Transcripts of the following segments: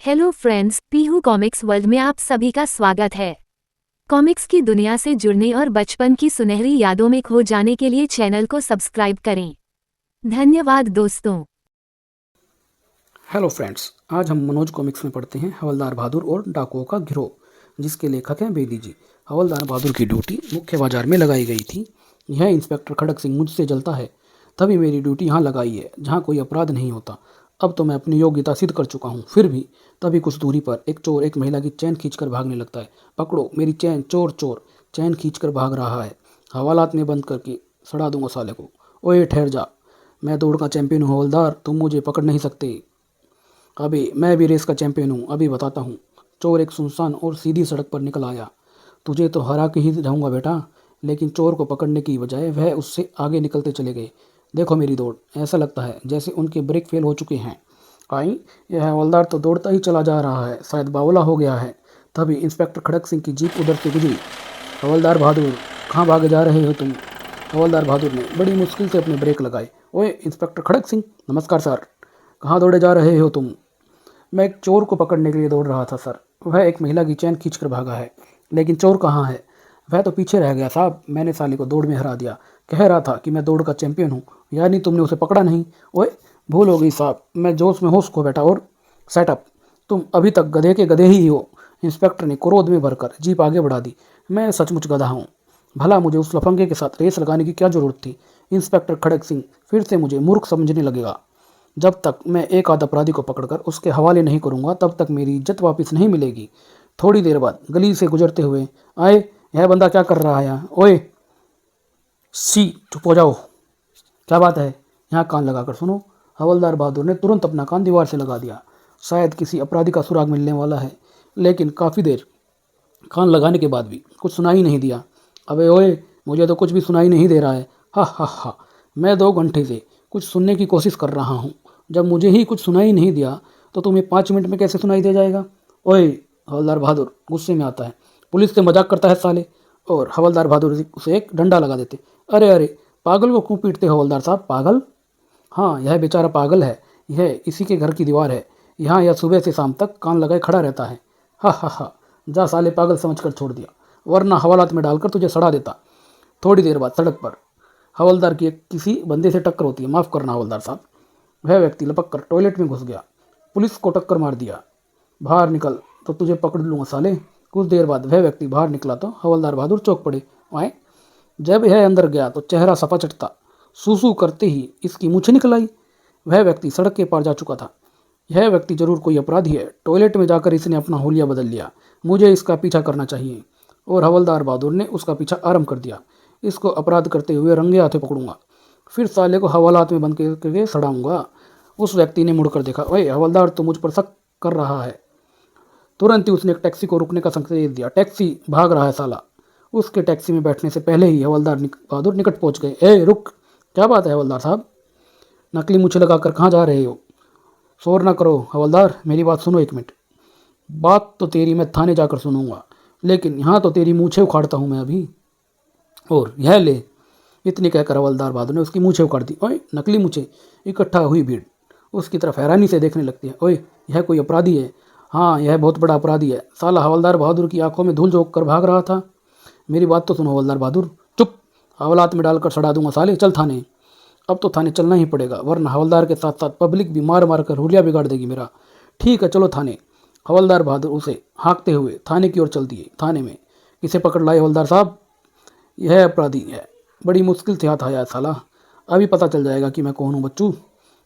Hello friends, Pihu comics world में आप सभी का स्वागत है। कॉमिक्स की दुनिया से जुड़ने और बचपन की सुनहरी यादों में खो जाने के लिए चैनल को सब्सक्राइब करें। धन्यवाद दोस्तों। हेलो फ्रेंड्स, आज हम मनोज कॉमिक्स में पढ़ते हैं हवलदार बहादुर और डाकुओं का गिरोह, जिसके लेखक हैं बेदी जी। हवलदार बहादुर की ड्यूटी मुख्य बाजार में लगाई गई थी। यह इंस्पेक्टर खड़क सिंह मुझसे जलता है, तभी मेरी ड्यूटी यहाँ लगाई है जहाँ कोई अपराध नहीं होता। अब तो मैं अपनी योग्यता सिद्ध कर चुका हूँ, फिर भी तभी कुछ दूरी पर एक चोर एक महिला की चैन खींचकर भागने लगता है। पकड़ो मेरी चैन, चोर चोर! चैन खींचकर भाग रहा है। हवालात में बंद करके सड़ा दूंगा साले को। ओए ठहर जा, मैं दौड़ का चैंपियन हूँ हवलदार, तुम मुझे पकड़ नहीं सकते। अबे मैं भी रेस का चैंपियन हूँ, अभी बताता हूँ। चोर एक सुनसान और सीधी सड़क पर निकल आया। तुझे तो हरा के ही रहूँगा बेटा। लेकिन चोर को पकड़ने की बजाय वह उससे आगे निकलते चले गए। देखो मेरी दौड़, ऐसा लगता है जैसे उनके ब्रेक फेल हो चुके हैं। आई, यह हवलदार तो दौड़ता ही चला जा रहा है, शायद बावला हो गया है। तभी इंस्पेक्टर खड़क सिंह की जीप उधर से गुजरी। हवलदार बहादुर, कहाँ भागे जा रहे हो तुम? हवलदार बहादुर ने बड़ी मुश्किल से अपने ब्रेक लगाए। ओए इंस्पेक्टर खड़क सिंह, नमस्कार सर। कहाँ दौड़े जा रहे हो तुम? मैं एक चोर को पकड़ने के लिए दौड़ रहा था सर। वह एक महिला की चैन खींचकर भागा है। लेकिन चोर कहाँ है? वह तो पीछे रह गया साहब, मैंने साले को दौड़ में हरा दिया। कह रहा था कि मैं दौड़ का चैंपियन हूँ, यानी तुमने उसे पकड़ा नहीं। ओए भूल हो गई साहब, मैं जोश में होश खो बैठा। और सेटअप, तुम अभी तक गधे के गधे ही हो। इंस्पेक्टर ने क्रोध में भरकर जीप आगे बढ़ा दी। मैं सचमुच गधा हूँ। भला मुझे उस लफंगे के साथ रेस लगाने की क्या जरूरत थी? इंस्पेक्टर खड़क सिंह फिर से मुझे मूर्ख समझने लगेगा। जब तक मैं एक आध अपराधी को पकड़कर उसके हवाले नहीं करूंगा, तब तक मेरी इज्जत वापस नहीं मिलेगी। थोड़ी देर बाद गली से गुजरते हुए आए, यह बंदा क्या कर रहा है यहाँ? ओए सी, चुप हो जाओ। क्या बात है? यहाँ कान लगाकर सुनो। हवलदार बहादुर ने तुरंत अपना कान दीवार से लगा दिया। शायद किसी अपराधी का सुराग मिलने वाला है, लेकिन काफ़ी देर कान लगाने के बाद भी कुछ सुनाई नहीं दिया। अबे ओए, मुझे तो कुछ भी सुनाई नहीं दे रहा है। हा हा हा, मैं 2 घंटे से कुछ सुनने की कोशिश कर रहा हूँ। जब मुझे ही कुछ सुनाई नहीं दिया तो तुम्हें 5 मिनट में कैसे सुनाई दे जाएगा? ओए हवलदार बहादुर गुस्से में आता है। पुलिस से मजाक करता है साले। और हवलदार बहादुर उसे एक डंडा लगा देते। अरे अरे, पागल को क्यों पीटते हो हवलदार साहब? पागल? हाँ, यह बेचारा पागल है। यह इसी के घर की दीवार है। यहाँ यह सुबह से शाम तक कान लगाए खड़ा रहता है। हा हा हा, जा साले, पागल समझकर छोड़ दिया, वरना हवालात में डालकर तुझे सड़ा देता। थोड़ी देर बाद सड़क पर हवलदार की एक किसी बंदे से टक्कर होती है। माफ़ करना हवलदार साहब। वह व्यक्ति लपक कर टॉयलेट में घुस गया। पुलिस को टक्कर मार दिया। बाहर निकल तो तुझे पकड़ लूँगा साले। कुछ देर बाद वह व्यक्ति बाहर निकला तो हवलदार बहादुर चौंक पड़े। आए, जब यह अंदर गया तो चेहरा सपा चटता। सूसू करते ही इसकी मूछें निकल आई। वह व्यक्ति सड़क के पार जा चुका था। यह व्यक्ति जरूर कोई अपराधी है। टॉयलेट में जाकर इसने अपना होलिया बदल लिया। मुझे इसका पीछा करना चाहिए। और हवलदार बहादुर ने उसका पीछा आरंभ कर दिया। इसको अपराध करते हुए रंगे हाथों पकड़ूंगा, फिर साले को हवालात में बंद करके सड़ाऊंगा। उस व्यक्ति ने मुड़कर देखा। ओए हवलदार, तो मुझ पर शक कर रहा है? तुरंत ही उसने एक टैक्सी को रुकने का संकेत दिया। टैक्सी भाग रहा है साला। उसके टैक्सी में बैठने से पहले ही हवलदार बहादुर निकट पहुंच गए। ए रुक, क्या बात है हवलदार साहब? नकली मूछें लगाकर कहाँ जा रहे हो? शोर ना करो हवलदार, मेरी बात सुनो 1 मिनट। बात तो तेरी मैं थाने जाकर सुनूंगा, लेकिन यहाँ तो तेरी मूछें उखाड़ता हूँ मैं अभी। और यह ले। इतनी कहकर हवलदार बहादुर ने उसकी मूछें उखाड़ दी। ओए नकली मूछें! इकट्ठा हुई भीड़ उसकी तरफ हैरानी से देखने लगती है। ओए, यह कोई अपराधी है? हाँ, यह बहुत बड़ा अपराधी है। साला हवलदार बहादुर की आंखों में धूल झोंक कर भाग रहा था। मेरी बात तो सुनो हवलदार बहादुर। चुप! हवालात में डालकर सड़ा दूंगा साले, चल थाने। अब तो थाने चलना ही पड़ेगा, वरना हवलदार के साथ साथ पब्लिक भी मार मार कर हुलिया बिगाड़ देगी मेरा। ठीक है, चलो थाने। हवलदार बहादुर उसे हाँकते हुए थाने की ओर चल दिए। थाने में किसे पकड़ लाए हवलदार साहब? यह अपराधी है। बड़ी मुश्किल से हाथ आया है साला। अभी पता चल जाएगा कि मैं कौन हूँ बच्चू।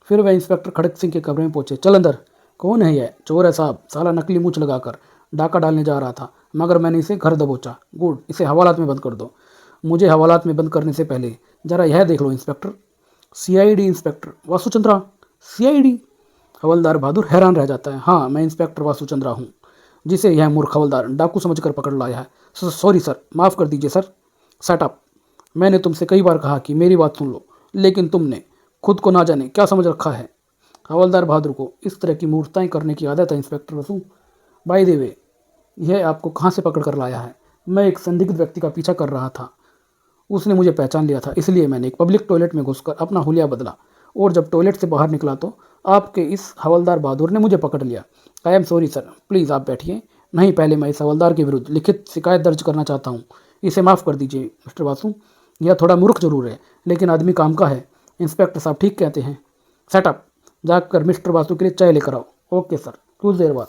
फिर वह इंस्पेक्टर खड़क सिंह के कमरे में पहुंचे। चल अंदर। कौन है यह? चोर है साहब। साला नकली मूछ लगाकर डाका डालने जा रहा था, मगर मैंने इसे घर दबोचा। गुड, इसे हवालात में बंद कर दो। मुझे हवालात में बंद करने से पहले जरा यह देख लो inspector. CID inspector Vasuchandra? CID? हवलदार बहादुर हैरान रह जाता है। हाँ, मैं इंस्पेक्टर वासुचंद्रा हूँ, जिसे यह मूर्ख हवलदार डाकू समझकर पकड़ लाया है। सॉरी सर, माफ़ कर दीजिए सर। सेटअप! मैंने तुमसे कई बार कहा कि मेरी बात सुन लो, लेकिन तुमने खुद को ना जाने क्या समझ रखा है। हवलदार बहादुर को इस तरह की मूर्खताएं करने की आदत है inspector Vasu. By the way, यह आपको कहाँ से पकड़ कर लाया है? मैं एक संदिग्ध व्यक्ति का पीछा कर रहा था। उसने मुझे पहचान लिया था, इसलिए मैंने एक पब्लिक टॉयलेट में घुसकर अपना हुलिया बदला। और जब टॉयलेट से बाहर निकला तो आपके इस हवलदार बहादुर ने मुझे पकड़ लिया। I am sorry sir, please आप बैठिए। नहीं, पहले मैं इस हवलदार के विरुद्ध लिखित शिकायत दर्ज करना चाहता हूँ। इसे माफ़ कर दीजिए मिस्टर वासु, यह थोड़ा मूर्ख जरूर है लेकिन आदमी काम का है। इंस्पेक्टर साहब ठीक कहते हैं। सेटअप, जाकर मिस्टर वासु के लिए चाय लेकर आओ। Okay sir. कुछ देर बाद,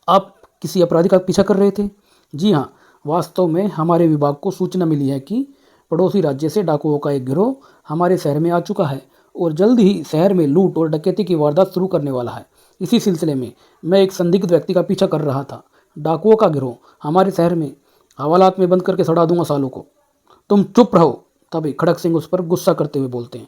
आप किसी अपराधी का पीछा कर रहे थे? जी हाँ, वास्तव में हमारे विभाग को सूचना मिली है कि पड़ोसी राज्य से डाकुओं का एक गिरोह हमारे शहर में आ चुका है और जल्द ही शहर में लूट और डकैती की वारदात शुरू करने वाला है। इसी सिलसिले में मैं एक संदिग्ध व्यक्ति का पीछा कर रहा था। डाकुओं का गिरोह हमारे शहर में हवालात में बंद करके सड़ा दूंगा सालों को। तुम चुप रहो। तभी खड़क सिंह उस पर गुस्सा करते हुए बोलते हैं,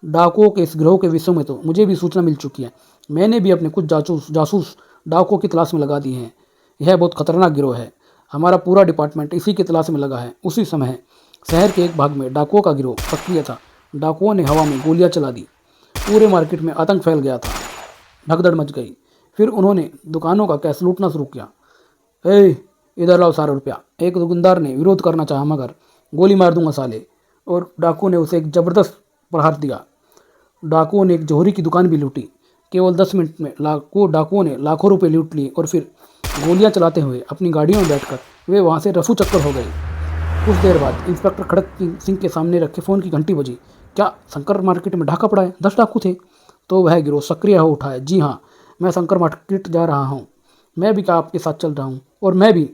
डाकुओं के इस गिरोह के विषय में तो मुझे भी सूचना मिल चुकी है। मैंने भी अपने कुछ जासूस डाकुओं की तलाश में लगा दिए हैं। यह बहुत खतरनाक गिरोह है। हमारा पूरा डिपार्टमेंट इसी की तलाश में लगा है। उसी समय शहर के एक भाग में डाकुओं का गिरोह सक्रिय था। डाकुओं ने हवा में गोलियां चला दी। पूरे मार्केट में आतंक फैल गया था। भगदड़ मच गई। फिर उन्होंने दुकानों का कैश लूटना शुरू किया। इधर लाओ सारा रुपया। एक दुकानदार ने विरोध करना चाहा मगर गोली मार दूंगा साले, और डाकू ने उसे एक जबरदस्त प्रहार दिया। डाकुओं ने एक जौहरी की दुकान भी लूटी। केवल 10 मिनट में डाकुओं ने लाखों रुपए लूट लिए और फिर गोलियां चलाते हुए अपनी गाड़ियों में बैठकर वे वहां से रफू चक्कर हो गए। कुछ देर बाद इंस्पेक्टर खड़क सिंह के सामने रखे फ़ोन की घंटी बजी। क्या शंकर मार्केट में ढाका पड़ा है? 10 डाकू थे। तो वह गिरोह सक्रिय हो उठा है। जी हाँ, मैं शंकर मार्केट जा रहा हूँ। मैं भी क्या आपके साथ चल रहा हूँ? और मैं भी।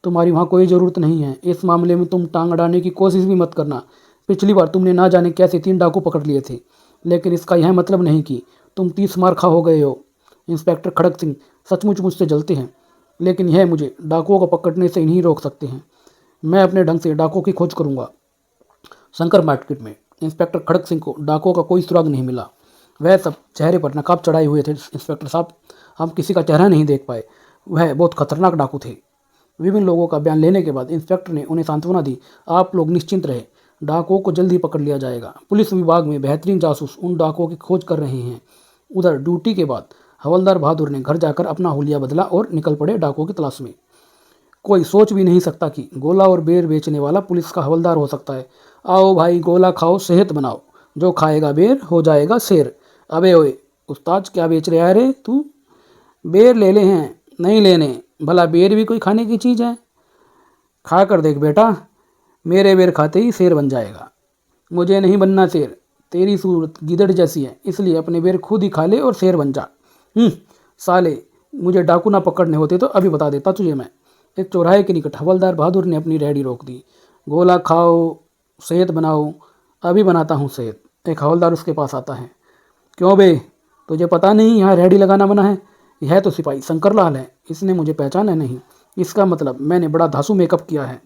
तुम्हारी वहाँ कोई ज़रूरत नहीं है। इस मामले में तुम टांग अड़ाने की कोशिश भी मत करना। पिछली बार तुमने ना जाने कैसे 3 डाकू पकड़ लिए थे, लेकिन इसका यह मतलब नहीं कि तुम 30 मार खा हो गए हो। इंस्पेक्टर खड़क सिंह सचमुच मुझसे जलते हैं, लेकिन यह मुझे डाकुओं को पकड़ने से नहीं रोक सकते हैं। मैं अपने ढंग से डाकुओं की खोज करूंगा। शंकर मार्केट में इंस्पेक्टर खड़क सिंह को डाकुओं का कोई सुराग नहीं मिला। वह सब चेहरे पर नकाब चढ़ाए हुए थे। इंस्पेक्टर साहब, हम किसी का चेहरा नहीं देख पाए। वह बहुत खतरनाक डाकू थे। विभिन्न लोगों का बयान लेने के बाद इंस्पेक्टर ने उन्हें सांत्वना दी। आप लोग निश्चिंत रहे, डाकुओं को जल्दी पकड़ लिया जाएगा। पुलिस विभाग में बेहतरीन जासूस उन डाकुओं की खोज कर रहे हैं। उधर ड्यूटी के बाद हवलदार बहादुर ने घर जाकर अपना हुलिया बदला और निकल पड़े डाकुओं की तलाश में। कोई सोच भी नहीं सकता कि गोला और बेर बेचने वाला पुलिस का हवलदार हो सकता है। आओ भाई, गोला खाओ, सेहत बनाओ, जो खाएगा बेर हो जाएगा शेर। अबे ओए उस्ताद, क्या बेच रहा है रे तू? बेर ले ले हैं? नहीं लेने। भला बेर भी कोई खाने की चीज़ है? खा कर देख बेटा, मेरे बेर खाते ही शेर बन जाएगा। मुझे नहीं बनना शेर। तेरी सूरत गिदड़ जैसी है, इसलिए अपने बेर खुद ही खा ले और शेर बन जा। साले, मुझे डाकू ना पकड़ने होते तो अभी बता देता तुझे मैं। एक चौराहे के निकट हवलदार बहादुर ने अपनी रेहड़ी रोक दी। गोला खाओ, सेहत बनाओ। अभी बनाता हूँ सेहत। एक हवलदार उसके पास आता है। क्यों बे, तुझे पता नहीं यहाँ रेहड़ी लगाना मना है? यह तो सिपाही शंकरलाल है। इसने मुझे पहचाना नहीं। इसका मतलब मैंने बड़ा धांसू मेकअप किया है।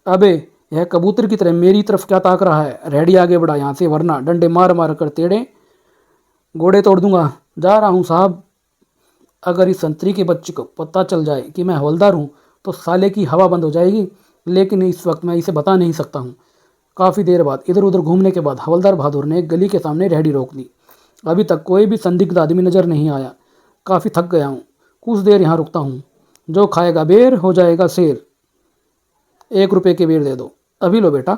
अबे, यह कबूतर की तरह मेरी तरफ क्या ताक रहा है? रेहड़ी आगे बढ़ा यहाँ से, वरना डंडे मार मार कर तेरे गोड़े तोड़ दूंगा। जा रहा हूँ साहब। अगर इस संतरी के बच्चे को पता चल जाए कि मैं हवलदार हूँ तो साले की हवा बंद हो जाएगी, लेकिन इस वक्त मैं इसे बता नहीं सकता हूँ। काफ़ी देर बाद इधर उधर घूमने के बाद हवलदार बहादुर ने एक गली के सामने रेहड़ी रोक दी। अभी तक कोई भी संदिग्ध आदमी नजर नहीं आया। काफ़ी थक गया हूँ, कुछ देर यहाँ रुकता हूँ। जो खाएगा बेर हो जाएगा शेर। 1 रुपये के बेर दे दो। अभी लो बेटा।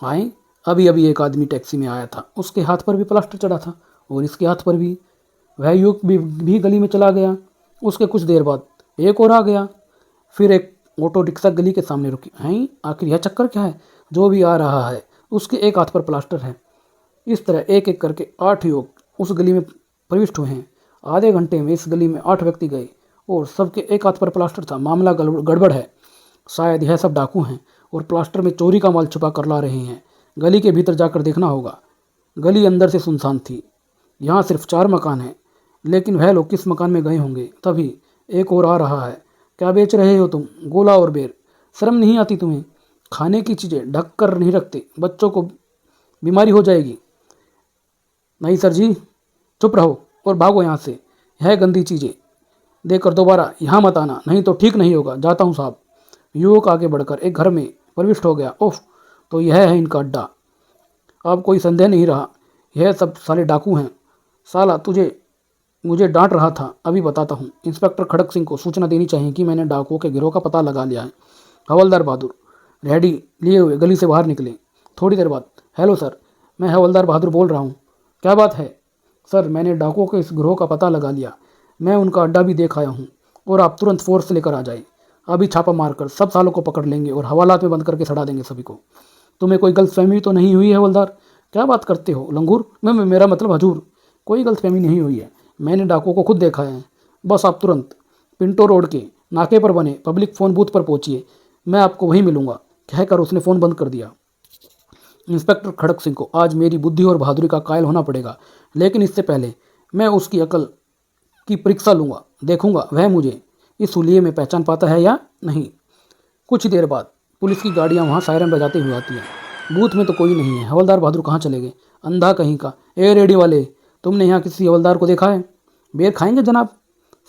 आए, अभी अभी एक आदमी टैक्सी में आया था। उसके हाथ पर भी प्लास्टर चढ़ा था और इसके हाथ पर भी। वह युवक भी गली में चला गया। उसके कुछ देर बाद एक और आ गया। फिर एक ऑटो रिक्शा गली के सामने रुकी। हैं, आखिर यह चक्कर क्या है? जो भी आ रहा है उसके एक हाथ पर प्लास्टर है। इस तरह एक एक करके 8 युवक उस गली में प्रविष्ट हुए हैं। आधे घंटे में इस गली में 8 व्यक्ति गए और सबके एक हाथ पर प्लास्टर था। मामला गड़बड़ है। शायद यह सब डाकू हैं और प्लास्टर में चोरी का माल छुपा कर ला रहे हैं। गली के भीतर जाकर देखना होगा। गली अंदर से सुनसान थी। यहाँ सिर्फ 4 मकान हैं, लेकिन वह लोग किस मकान में गए होंगे। तभी एक और आ रहा है। क्या बेच रहे हो तुम? गोला और बेर। शर्म नहीं आती तुम्हें? खाने की चीज़ें ढक कर नहीं रखते, बच्चों को बीमारी हो जाएगी। नहीं सर जी। चुप रहो और भागो यहाँ से। यह गंदी चीज़ें देकर दोबारा यहाँ मत आना, नहीं तो ठीक नहीं होगा। जाता हूँ साहब। युवक आगे बढ़कर एक घर में प्रविष्ट हो गया। ओह, तो यह है इनका अड्डा। अब कोई संदेह नहीं रहा, यह सब साले डाकू हैं। साला मुझे डांट रहा था। अभी बताता हूँ। इंस्पेक्टर खड़क सिंह को सूचना देनी चाहिए कि मैंने डाकुओं के गिरोह का पता लगा लिया है। हवलदार बहादुर रेहड़ी लिए हुए गली से बाहर निकले। थोड़ी देर बाद, हेलो सर, मैं हवलदार बहादुर बोल रहा हूँ। क्या बात है? सर, मैंने डाकुओं के इस गिरोह का पता लगा लिया। मैं उनका अड्डा भी देख आया हूँ और आप तुरंत फोर्स लेकर आ जाए। अभी छापा मारकर सब सालों को पकड़ लेंगे और हवालात में बंद करके सड़ा देंगे सभी को। तुम्हें कोई गलतफहमी तो नहीं हुई है हवलदार? क्या बात करते हो लंगूर? मेरा मतलब हजूर, कोई गलतफहमी नहीं हुई है। मैंने डाकुओं को खुद देखा है। बस आप तुरंत पिंटो रोड के नाके पर बने पब्लिक फ़ोन बूथ पर पहुंचिए। मैं आपको वहीं मिलूंगा, कहकर उसने फ़ोन बंद कर दिया। इंस्पेक्टर खड़क सिंह को आज मेरी बुद्धि और बहादुरी का कायल होना पड़ेगा, लेकिन इससे पहले मैं उसकी अकल की परीक्षा लूँगा। देखूंगा वह मुझे इस हुलिये में पहचान पाता है या नहीं। कुछ ही देर बाद पुलिस की गाड़ियां वहां सायरन बजाते हुए आती हैं। बूथ में तो कोई नहीं है। हवलदार बहादुर कहाँ चले गए? अंधा कहीं का। ए रेडी वाले, तुमने यहाँ किसी हवलदार को देखा है? बेर खाएंगे जनाब।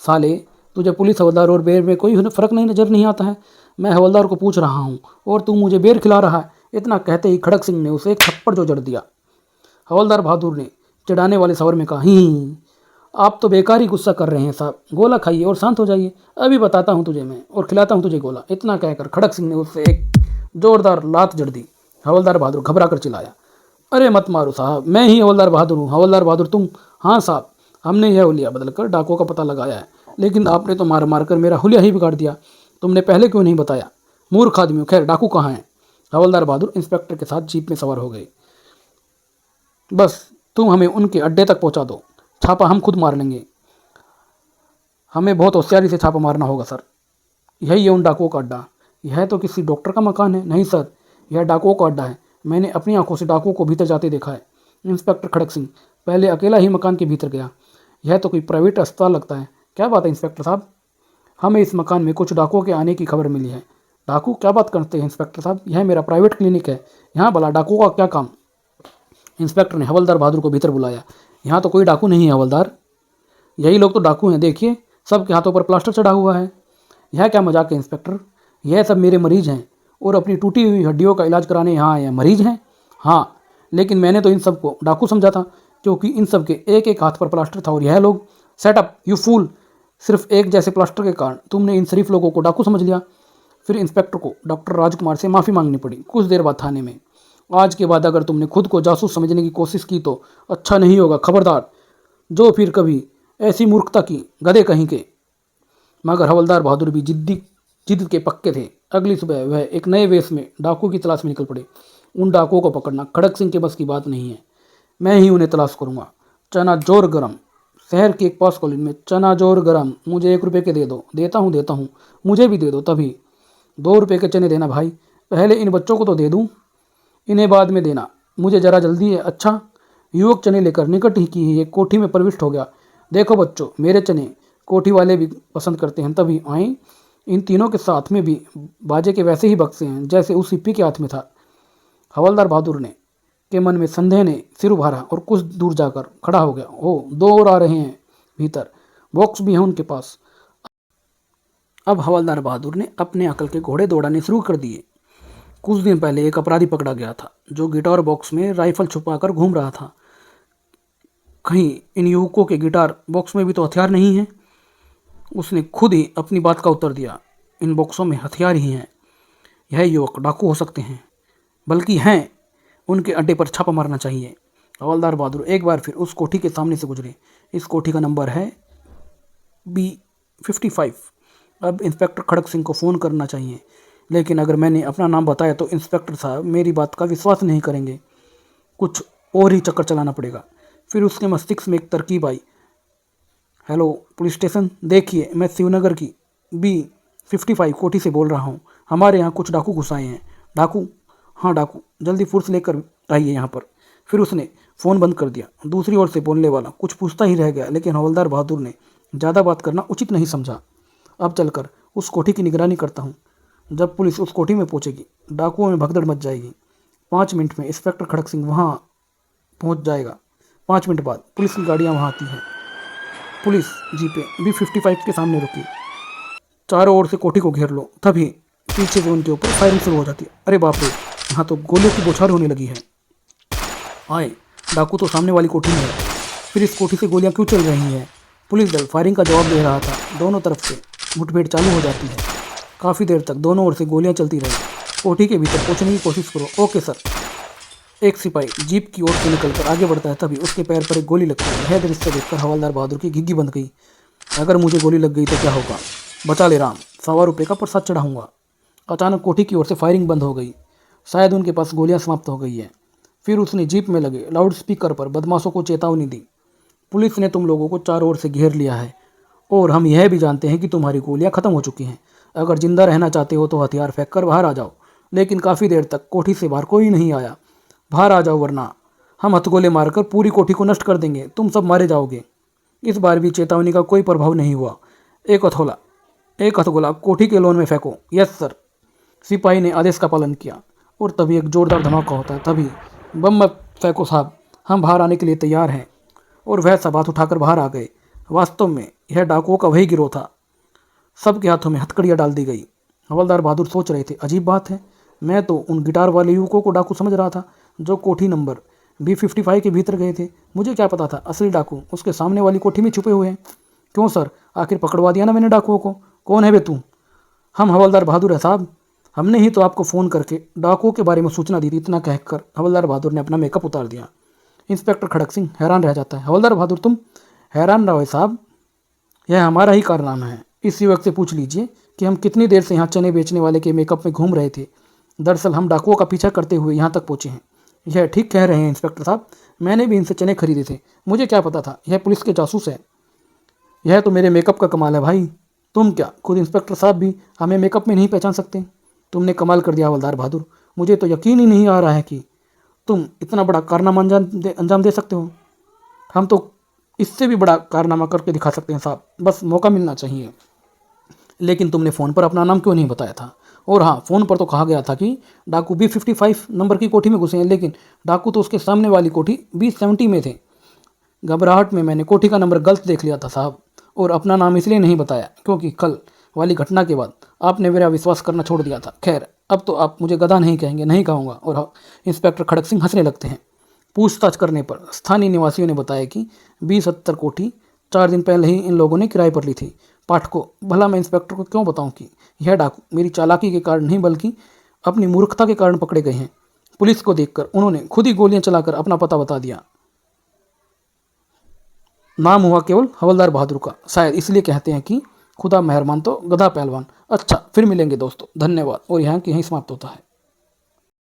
साले, तुझे पुलिस हवलदार और बेर में कोई फ़र्क नहीं नज़र नहीं आता है? मैं हवलदार को पूछ रहा हूँ और तू मुझे बेर खिला रहा है। इतना कहते ही खड़क सिंह ने उसे एक थप्पड़ जो जड़ दिया। हवलदार बहादुर ने चिढ़ाने वाले स्वर में कहा, ही आप तो बेकार ही गुस्सा कर रहे हैं साहब। गोला खाइए और शांत हो जाइए। अभी बताता हूँ तुझे मैं और खिलाता हूँ तुझे गोला। इतना कहकर खड़क सिंह ने उससे एक जोरदार लात जड़ दी। हवलदार बहादुर घबरा कर चिल्लाया, अरे मत मारो साहब, मैं ही हवलदार बहादुर हूँ। हवलदार बहादुर तुम? हाँ साहब, हमने यह हुलिया बदलकर डाकुओं का पता लगाया है, लेकिन आपने तो मार मार कर मेरा हुलिया ही बिगाड़ दिया। तुमने पहले क्यों नहीं बताया? मूर्ख आदमी। खैर, डाकू कहाँ हैं? हवलदार बहादुर इंस्पेक्टर के साथ जीप में सवार हो गए। बस तुम हमें उनके अड्डे तक पहुंचा दो, छापा हम खुद मार लेंगे। हमें बहुत होशियारी से छापा मारना होगा सर। यही है उन डाकुओं का अड्डा। यह तो किसी डॉक्टर का मकान है। नहीं सर, यह डाकुओं का अड्डा है। मैंने अपनी आंखों से डाकुओं को भीतर जाते देखा है। इंस्पेक्टर खड़क सिंह पहले अकेला ही मकान के भीतर गया। यह तो कोई प्राइवेट अस्पताल लगता है। क्या बात है इंस्पेक्टर साहब? हमें इस मकान में कुछ डाकुओं के आने की खबर मिली है। डाकू? क्या बात करते हैं इंस्पेक्टर साहब, यह मेरा प्राइवेट क्लिनिक है। यहाँ भला डाकुओं का क्या काम? इंस्पेक्टर ने हवलदार बहादुर को भीतर बुलाया। यहाँ तो कोई डाकू नहीं है हवलदार, यही लोग तो डाकू हैं। देखिए, सबके हाथों पर प्लास्टर चढ़ा हुआ है। यह क्या मजाक है इंस्पेक्टर? यह सब मेरे मरीज हैं और अपनी टूटी हुई हड्डियों का इलाज कराने यहाँ आए हैं। मरीज हैं? हाँ, लेकिन मैंने तो इन सबको डाकू समझा था, क्योंकि इन सब के एक एक हाथ पर प्लास्टर था। और यह लोग? सेट अप यू फूल, सिर्फ एक जैसे प्लास्टर के कारण तुमने इन शरीफ लोगों को डाकू समझ लिया। फिर इंस्पेक्टर को डॉक्टर राजकुमार से माफ़ी मांगनी पड़ी। कुछ देर बाद थाने में, आज के बाद अगर तुमने खुद को जासूस समझने की कोशिश की तो अच्छा नहीं होगा। खबरदार, जो फिर कभी ऐसी मूर्खता की, गधे कहीं के। मगर हवलदार बहादुर भी जिद के पक्के थे। अगली सुबह वह एक नए वेश में डाकू की तलाश में निकल पड़े। उन डाकुओं को पकड़ना खड़क सिंह के बस की बात नहीं है। मैं ही उन्हें तलाश करूंगा। चना जोर गरम, शहर के एक पास कॉलेज में चना जोर गरम, मुझे 1 रुपये के दे दो। देता हूँ, मुझे भी दे दो। तभी 2 रुपये के चने देना भाई, पहले इन बच्चों को तो दे दूँ, इन्हें बाद में देना, मुझे ज़रा जल्दी है। अच्छा। युवक चने लेकर निकट ही की एक कोठी में प्रविष्ट हो गया। देखो बच्चों, मेरे चने कोठी वाले भी पसंद करते हैं, तभी आए। इन तीनों के साथ में भी बाजे के वैसे ही बक्से हैं जैसे उस सिप्पी के हाथ में था। हवलदार बहादुर ने के मन में संदेह ने सिर उभारा और कुछ दूर जाकर खड़ा हो गया। ओ, 2 और आ रहे हैं भीतर, बॉक्स भी हैं उनके पास। अब हवलदार बहादुर ने अपने अकल के घोड़े दौड़ाने शुरू कर दिए। कुछ दिन पहले एक अपराधी पकड़ा गया था जो गिटार बॉक्स में राइफल छुपाकर घूम रहा था। कहीं इन युवकों के गिटार बॉक्स में भी तो हथियार नहीं है? उसने खुद ही अपनी बात का उत्तर दिया, इन बॉक्सों में हथियार ही हैं। यह युवक डाकू हो सकते हैं, बल्कि हैं। उनके अड्डे पर छापा मारना चाहिए। हवलदार बहादुर एक बार फिर उस कोठी के सामने से गुजरे। इस कोठी का नंबर है B55। अब इंस्पेक्टर खड़क सिंह को फ़ोन करना चाहिए, लेकिन अगर मैंने अपना नाम बताया तो इंस्पेक्टर साहब मेरी बात का विश्वास नहीं करेंगे। कुछ और ही चक्कर चलाना पड़ेगा। फिर उसके मस्तिष्क में एक तरकीब आई। हेलो पुलिस स्टेशन, देखिए, मैं शिवनगर की B55 कोठी से बोल रहा हूँ। हमारे यहाँ कुछ डाकू घुस आए हैं। डाकू? हाँ डाकू, जल्दी फोर्स लेकर आइए यहाँ पर। फिर उसने फ़ोन बंद कर दिया। दूसरी ओर से बोलने वाला कुछ पूछता ही रह गया, लेकिन हवलदार बहादुर ने ज़्यादा बात करना उचित नहीं समझा। अब चलकर उस कोठी की निगरानी करता हूँ। जब पुलिस उस कोठी में पहुँचेगी, डाकुओं में भगदड़ मच जाएगी। 5 मिनट में इंस्पेक्टर खड़क सिंह वहाँ पहुँच जाएगा। 5 मिनट बाद पुलिस की गाड़ियाँ वहाँ आती हैं। पुलिस जीपें B55 के सामने रुकी। चारों ओर से कोठी को घेर लो। तभी पीछे से उनके ऊपर फायरिंग शुरू हो जाती है। अरे बाप रे, यहाँ तो गोलियों की बौछार होने लगी है। आए, डाकू तो सामने वाली कोठी में है। फिर इस कोठी से गोलियां क्यों चल रही हैं? पुलिस दल फायरिंग का जवाब दे रहा था। दोनों तरफ से मुठभेड़ चालू हो जाती है। काफ़ी देर तक दोनों ओर से गोलियां चलती रही। कोठी के भीतर पहुंचने की कोशिश करो। Okay sir. एक सिपाही जीप की ओर से निकलकर आगे बढ़ता है, तभी उसके पैर पर एक गोली लगती है। यह दृश्य देखकर हवलदार बहादुर की घिघी बंध गई। अगर मुझे गोली लग गई तो क्या होगा? बचा ले राम, 125 का प्रसाद चढ़ाऊंगा। अचानक कोठी की ओर से फायरिंग बंद हो गई। शायद उनके पास गोलियां समाप्त हो गई हैं। फिर उसने जीप में लगे लाउड स्पीकर पर बदमाशों को चेतावनी दी। पुलिस ने तुम लोगों को चारों ओर से घेर लिया है और हम यह भी जानते हैं कि तुम्हारी गोलियां खत्म हो चुकी हैं। अगर जिंदा रहना चाहते हो तो हथियार फेंक कर बाहर आ जाओ। लेकिन काफ़ी देर तक कोठी से बाहर कोई नहीं आया। बाहर आ जाओ वरना हम हथगोले मारकर पूरी कोठी को नष्ट कर देंगे। तुम सब मारे जाओगे। इस बार भी चेतावनी का कोई प्रभाव नहीं हुआ। एक हथगोला कोठी के लॉन में फेंको। Yes sir. सिपाही ने आदेश का पालन किया और तभी एक जोरदार धमाका होता है। तभी बम मत फेंको साहब, हम बाहर आने के लिए तैयार हैं। और वह सब हाथ उठाकर बाहर आ गए। वास्तव में यह डाकुओं का वही गिरोह था। सबके हाथों में हथकड़ियाँ डाल दी गई। हवलदार बहादुर सोच रहे थे, अजीब बात है, मैं तो उन गिटार वाले युवकों को डाकू समझ रहा था जो कोठी नंबर B55 के भीतर गए थे। मुझे क्या पता था असली डाकू उसके सामने वाली कोठी में छुपे हुए हैं। क्यों सर, आखिर पकड़वा दिया ना मैंने डाकुओं को। कौन है बे तू? हम हवलदार बहादुर है साहब। हमने ही तो आपको फ़ोन करके डाकुओं के बारे में सूचना दी थी। इतना कहकर हवलदार बहादुर ने अपना मेकअप उतार दिया। इंस्पेक्टर खड़क सिंह हैरान रह जाता है। हवलदार बहादुर, तुम हैरान रहो साहब, यह हमारा ही कारनामा है। इस युवक से पूछ लीजिए कि हम कितनी देर से यहाँ चने बेचने वाले के मेकअप में घूम रहे थे। दरअसल हम डाकुओं का पीछा करते हुए यहाँ तक पहुँचे हैं। यह ठीक कह रहे हैं इंस्पेक्टर साहब, मैंने भी इनसे चने खरीदे थे। मुझे क्या पता था यह पुलिस के जासूस है। यह तो मेरे मेकअप का कमाल है भाई। तुम क्या खुद इंस्पेक्टर साहब भी हमें मेकअप में नहीं पहचान सकते? तुमने कमाल कर दिया हवलदार बहादुर। मुझे तो यकीन ही नहीं आ रहा है कि तुम इतना बड़ा कारनामा अंजाम दे सकते हो। हम तो इससे भी बड़ा कारनामा करके दिखा सकते हैं साहब, बस मौका मिलना चाहिए। लेकिन तुमने फ़ोन पर अपना नाम क्यों नहीं बताया था? और हाँ, फ़ोन पर तो कहा गया था कि डाकू B55 नंबर की कोठी में घुसे हैं, लेकिन डाकू तो उसके सामने वाली कोठी B70 में थे। घबराहट में मैंने कोठी का नंबर गलत देख लिया था साहब, और अपना नाम इसलिए नहीं बताया क्योंकि कल वाली घटना के बाद आपने मेरा विश्वास करना छोड़ दिया था। खैर, अब तो आप मुझे गधा नहीं कहेंगे, नहीं कहूँगा। और हाँ, इंस्पेक्टर खड़क सिंह हंसने लगते हैं। पूछताछ करने पर स्थानीय निवासियों ने बताया कि B70 कोठी 4 दिन पहले ही इन लोगों ने किराए पर ली थी। पाठकों, भला मैं इंस्पेक्टर को क्यों बताऊं कि यह डाकू मेरी चालाकी के कारण नहीं बल्कि अपनी मूर्खता के कारण पकड़े गए हैं। पुलिस को देखकर उन्होंने खुद ही गोलियां चलाकर अपना पता बता दिया। नाम हुआ केवल हवलदार बहादुर का। शायद इसलिए कहते हैं कि खुदा मेहरबान तो गधा पहलवान। अच्छा, फिर मिलेंगे दोस्तों, धन्यवाद। और यहाँ की यहीं समाप्त होता है।